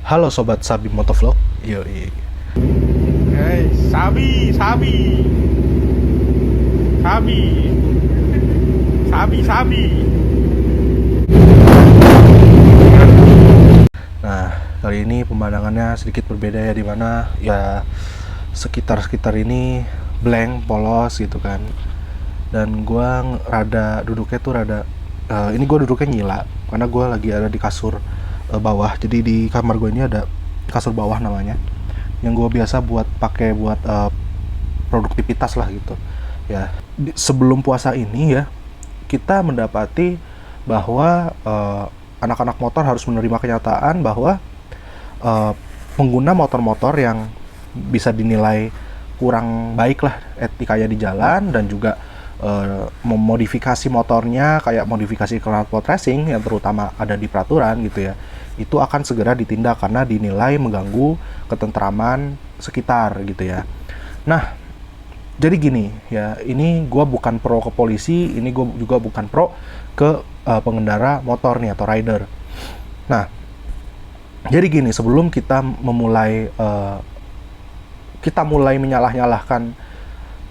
Halo sobat Sabi Motovlog. Yoi. Hey, Sabi, Sabi, Sabi, Sabi, Sabi. Nah, kali ini pemandangannya sedikit berbeda ya, dimana ya sekitar ini blank, polos gitu kan. Dan gua duduknya tuh ini gua duduknya nyila karena gua lagi ada di kasur bawah. Jadi di kamar gue ini ada kasur bawah namanya, yang gue biasa pakai buat produktivitas lah gitu ya. Sebelum puasa ini ya, kita mendapati bahwa anak-anak motor harus menerima kenyataan bahwa pengguna motor-motor yang bisa dinilai kurang baik lah etikanya di jalan, dan juga memodifikasi motornya kayak modifikasi knalpot racing yang terutama ada di peraturan gitu ya, itu akan segera ditindak karena dinilai mengganggu ketentraman sekitar gitu ya. Nah, jadi gini ya, ini gue bukan pro ke polisi, ini gue juga bukan pro ke pengendara motor nih atau rider. Nah, jadi gini, sebelum kita mulai menyalah-nyalahkan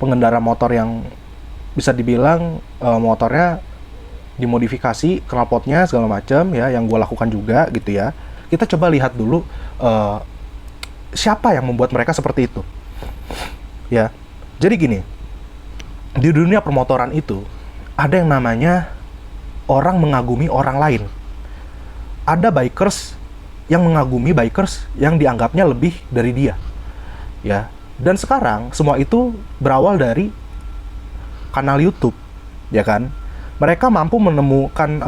pengendara motor yang bisa dibilang motornya dimodifikasi, knalpotnya segala macam ya, yang gue lakukan juga gitu ya. Kita coba lihat dulu siapa yang membuat mereka seperti itu ya. Jadi gini, di dunia permotoran itu ada yang namanya orang mengagumi orang lain. Ada bikers yang mengagumi bikers yang dianggapnya lebih dari dia ya. Dan sekarang semua itu berawal dari kanal YouTube ya kan. Mereka mampu menemukan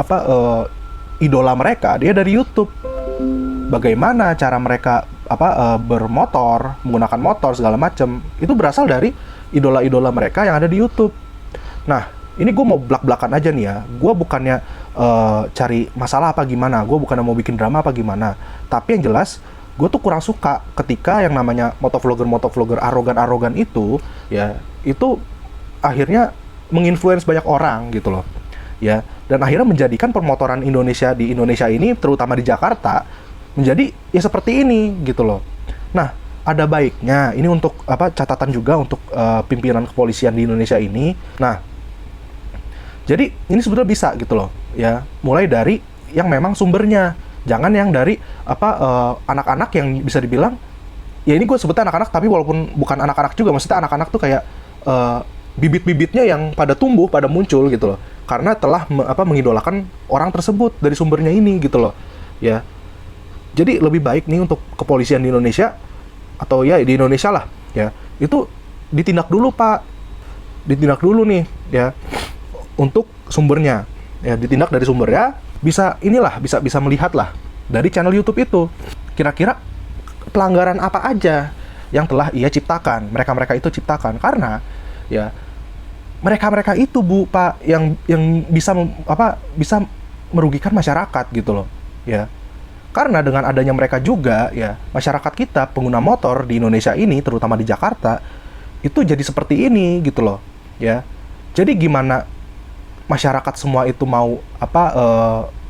idola mereka dia dari YouTube. Bagaimana cara mereka bermotor, menggunakan motor segala macam, itu berasal dari idola-idola mereka yang ada di YouTube. Nah, ini gue mau blak-blakan aja nih ya. Gue bukannya cari masalah apa gimana, gue bukannya mau bikin drama apa gimana. Tapi yang jelas, gue tuh kurang suka ketika yang namanya motovlogger arogan itu ya, itu akhirnya menginfluence banyak orang gitu loh ya, dan akhirnya menjadikan permotoran Indonesia di Indonesia ini, terutama di Jakarta, menjadi ya seperti ini gitu loh. Nah, ada baiknya ini untuk catatan juga untuk pimpinan kepolisian di Indonesia ini. Nah, jadi ini sebenarnya bisa gitu loh ya, mulai dari yang memang sumbernya, jangan yang dari anak-anak yang bisa dibilang ya, ini gue sebutnya anak-anak tapi walaupun bukan anak-anak juga, maksudnya anak-anak tuh kayak bibit-bibitnya yang pada tumbuh, pada muncul gitu loh, karena telah mengidolakan orang tersebut dari sumbernya ini gitu loh ya. Jadi lebih baik nih untuk kepolisian di Indonesia, atau ya di Indonesia lah ya, itu ditindak dulu Pak, ditindak dulu nih ya untuk sumbernya ya, ditindak dari sumbernya. Bisa melihat lah dari channel YouTube itu kira-kira pelanggaran apa aja yang telah ia ciptakan, mereka itu ciptakan, karena ya mereka itu Pak yang bisa bisa merugikan masyarakat gitu loh ya. Karena dengan adanya mereka juga ya, masyarakat kita pengguna motor di Indonesia ini, terutama di Jakarta, itu jadi seperti ini gitu loh ya. Jadi gimana masyarakat semua itu mau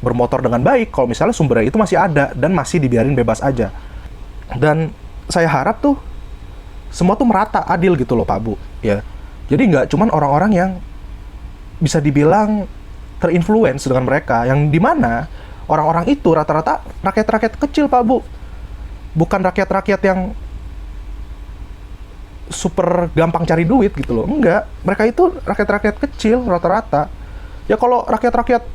bermotor dengan baik kalau misalnya sumbernya itu masih ada dan masih dibiarin bebas aja. Dan saya harap tuh semua tuh merata, adil gitu loh Pak Bu ya. Jadi nggak cuman orang-orang yang bisa dibilang terinfluence dengan mereka, yang dimana orang-orang itu rata-rata rakyat-rakyat kecil Pak Bu, bukan rakyat-rakyat yang super gampang cari duit gitu loh. Enggak, mereka itu rakyat-rakyat kecil rata-rata ya. Kalau rakyat-rakyat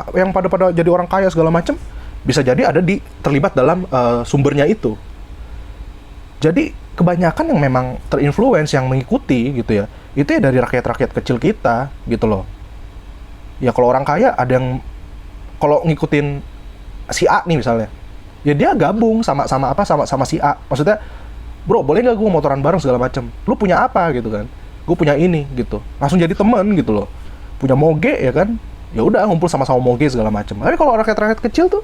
yang pada jadi orang kaya segala macam, bisa jadi terlibat dalam sumbernya itu. Jadi kebanyakan yang memang terinfluence, yang mengikuti gitu ya, itu ya dari rakyat-rakyat kecil kita gitu loh ya. Kalau orang kaya ada yang kalau ngikutin si A nih misalnya, ya dia gabung sama si A. Maksudnya, bro boleh nggak gue motoran bareng segala macam, lu punya apa gitu kan, gue punya ini gitu, langsung jadi temen gitu loh. Punya moge ya kan, ya udah ngumpul sama-sama moge segala macam. Tapi kalau rakyat-rakyat kecil tuh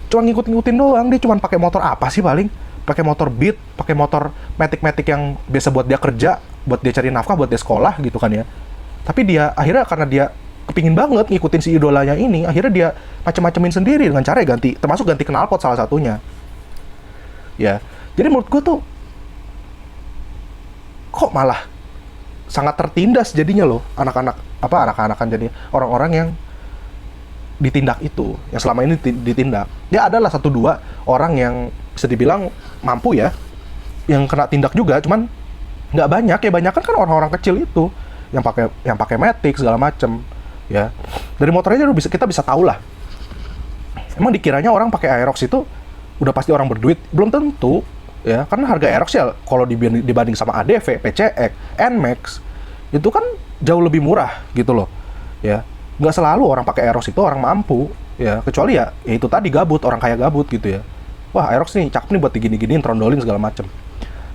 cuma ngikut-ngikutin doang. Dia cuma pakai motor apa sih paling, pakai motor Beat, pakai motor Matic yang biasa buat dia kerja, buat dia cari nafkah, buat dia sekolah gitu kan ya. Tapi dia akhirnya karena dia kepingin banget ngikutin si idolanya ini, akhirnya dia macem-macemin sendiri dengan cara ganti, termasuk ganti knalpot salah satunya. Ya, jadi menurut gue tuh kok malah sangat tertindas jadinya loh anak-anakan jadi orang-orang yang ditindak itu, yang selama ini ditindak. Ya adalah 1-2 orang yang bisa dibilang mampu ya, yang kena tindak juga, cuman nggak banyak ya, banyak kan orang-orang kecil itu yang pakai Matic segala macem ya. Dari motornya kita bisa tahu lah. Emang dikiranya orang pakai Aerox itu udah pasti orang berduit? Belum tentu ya, karena harga Aerox ya kalau dibanding sama ADV, PCX, NMAX itu kan jauh lebih murah gitu loh ya. Nggak selalu orang pakai Aerox itu orang mampu ya, kecuali ya itu tadi gabut, orang kaya gabut gitu ya. Wah, Aerox nih cakep nih buat digini-giniin, trondolin segala macem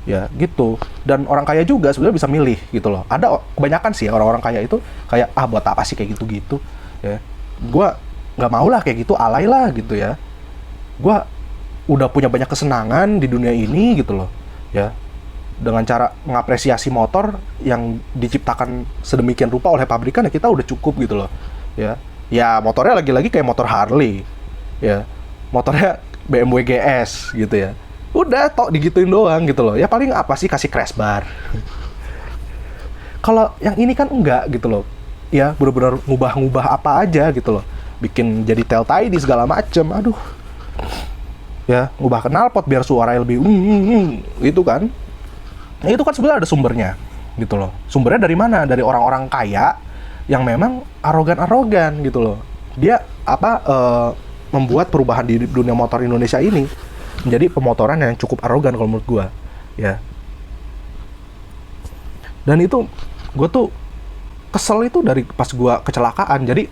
ya gitu. Dan orang kaya juga sebenarnya bisa milih gitu loh. Ada kebanyakan sih ya, orang-orang kaya itu kayak buat apa sih kayak gitu-gitu ya, gua nggak mau lah kayak gitu, alay lah gitu ya. Gua udah punya banyak kesenangan di dunia ini gitu loh ya, dengan cara mengapresiasi motor yang diciptakan sedemikian rupa oleh pabrikan ya, kita udah cukup gitu loh ya. Ya motornya lagi-lagi kayak motor Harley ya, motornya BMW GS gitu ya, udah tok digituin doang gitu loh ya. Paling apa sih, kasih crash bar. Kalau yang ini kan enggak gitu loh ya, bener-bener ngubah-ngubah apa aja gitu loh, bikin jadi tail tidy segala macem. Aduh ya, ngubah knalpot biar suaranya lebih gitu kan. Nah, itu kan sebenarnya ada sumbernya gitu loh. Sumbernya dari mana? Dari orang-orang kaya yang memang arogan-arogan gitu loh. Dia membuat perubahan di dunia motor Indonesia ini menjadi pemotoran yang cukup arogan kalau menurut gua ya. Dan itu gue tuh kesel itu dari pas gua kecelakaan. Jadi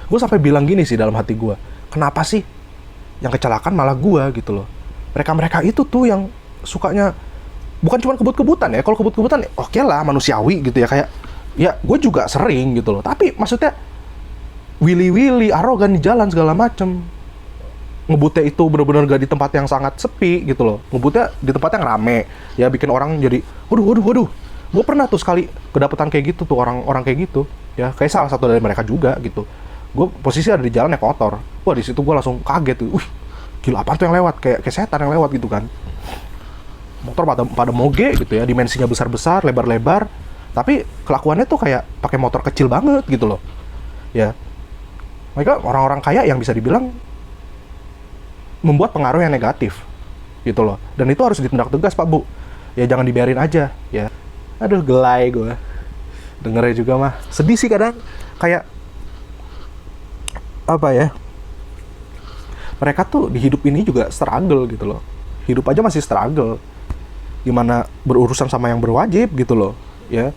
gue sampai bilang gini sih dalam hati gua, kenapa sih yang kecelakaan malah gua gitu loh. Mereka itu tuh yang sukanya bukan cuma kebut-kebutan ya. Kalau kebut-kebutan oke lah, manusiawi gitu ya, kayak ya gue juga sering gitu loh. Tapi maksudnya willy-willy, arogan di jalan segala macem. Ngebutnya itu benar-benar gak di tempat yang sangat sepi gitu loh. Ngebutnya di tempat yang rame ya, bikin orang jadi waduh. Gue pernah tuh sekali kedapatan kayak gitu tuh, orang kayak gitu ya, kayak salah satu dari mereka juga gitu. Gue posisi ada di jalan naik motor. Wah, di situ gue langsung kaget tuh. Wih, gila, apa tuh yang lewat? Kayak setan yang lewat gitu kan. Motor pada moge gitu ya, dimensinya besar-besar, lebar-lebar. Tapi kelakuannya tuh kayak pakai motor kecil banget gitu loh. Ya. Mereka orang-orang kaya yang bisa dibilang membuat pengaruh yang negatif gitu loh. Dan itu harus ditindak tegas, Pak Bu. Ya jangan dibiarin aja ya. Aduh, gelai gue dengernya juga mah. Sedih sih kadang, kayak apa ya, mereka tuh di hidup ini juga struggle gitu loh. Hidup aja masih struggle, gimana berurusan sama yang berwajib gitu loh ya.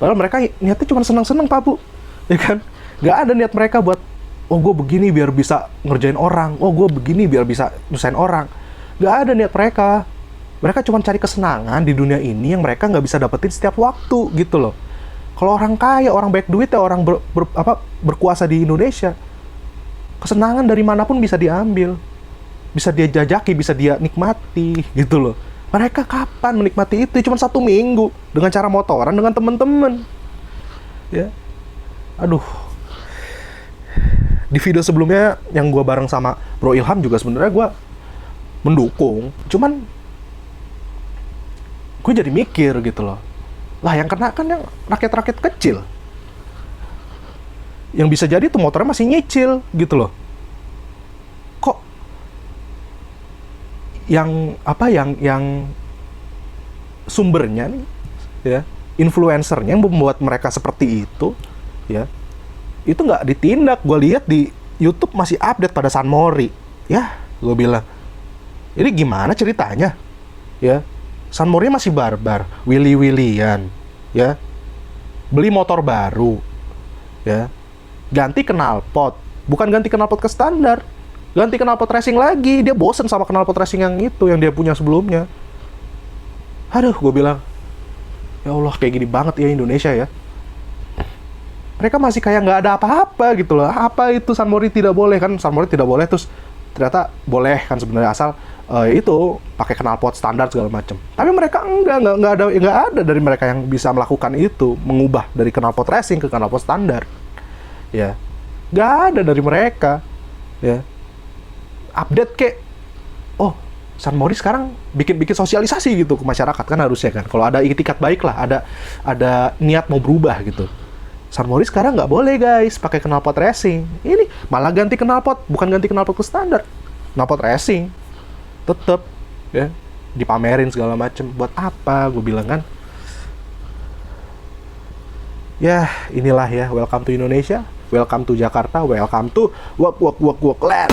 Padahal mereka niatnya cuma seneng-seneng, Pak Bu ya kan. Gak ada niat mereka buat gue begini biar bisa ngerjain orang, gue begini biar bisa nyusahin orang. Gak ada niat mereka. Mereka cuma cari kesenangan di dunia ini yang mereka nggak bisa dapetin setiap waktu gitu loh. Kalau orang kaya, orang banyak duit ya, orang berkuasa di Indonesia, kesenangan dari manapun bisa diambil, bisa dia jajaki, bisa dia nikmati gitu loh. Mereka kapan menikmati itu? Cuma 1 minggu dengan cara motoran dengan temen-temen ya. Aduh. Di video sebelumnya yang gue bareng sama Bro Ilham juga sebenarnya gue mendukung, cuman gue jadi mikir gitu loh, lah yang kena kan yang rakyat-rakyat kecil, yang bisa jadi tuh motornya masih nyicil gitu loh. Kok yang sumbernya nih ya, influencernya yang membuat mereka seperti itu ya, itu nggak ditindak. Gue lihat di YouTube masih update pada San Mori ya. Gue bilang, ini gimana ceritanya ya? San Mori masih barbar, willy-willian ya, beli motor baru ya, ganti knalpot, bukan ganti knalpot ke standar, ganti knalpot racing lagi. Dia bosen sama knalpot racing yang itu yang dia punya sebelumnya. Aduh, gue bilang, ya Allah, kayak gini banget ya Indonesia ya. Mereka masih kayak nggak ada apa-apa gitu loh. Apa itu San Mori tidak boleh kan? San Mori tidak boleh, terus ternyata boleh kan sebenarnya, asal itu pakai knalpot standar segala macam. Tapi mereka nggak ada dari mereka yang bisa melakukan itu, mengubah dari knalpot racing ke knalpot standar ya. Nggak ada dari mereka, ya. Update kek, oh San Mori sekarang bikin sosialisasi gitu ke masyarakat kan harusnya kan. Kalau ada itikat baik lah, ada niat mau berubah gitu. San Mori sekarang nggak boleh guys pakai knalpot racing. Ini malah ganti knalpot, bukan ganti knalpot ke standar, knalpot racing. Tetep ya dipamerin segala macem. Buat apa? Gue bilang kan. Ya inilah ya, welcome to Indonesia, welcome to Jakarta, welcome to work land.